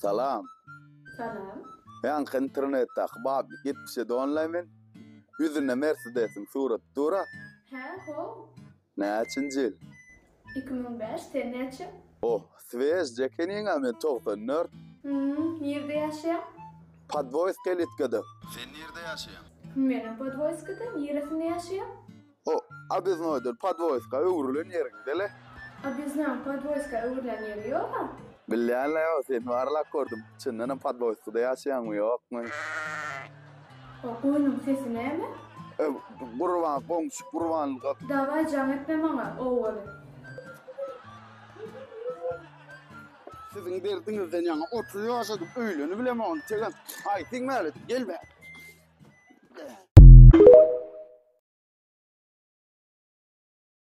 Salam. Salam. Ýa-ni internetde ahbably gitmişe donlaymen. Yüzüne Mercedes'in surat dura. Ha, ho. Näçinji ýyl? 2005, sen neçe? Oh, svež jekeniňa men 94. Nerede yaşayan? Podvoyska Litkada. Sen nerede ýaşaýan? Menem Podvoyska'da, neresinde yaşayan? O, abiznoydur Podvoyska öwrülen ýerinde. Biz nam Podvoyska öwrülen yeri ýokmy? Bilýänle ýa sen warlak gördüm. Çyndanam Podvoyskada ýaşaýanmy ýokmy? O goýnum sesi näme? Gurban, komşu gurbanlyk. Daway jam etme maňa, owaly. Sizin derdinizden ýa-ni 30 ýaşadym, öýleni bilemem. Çeken, aýtyň mäli, gelme.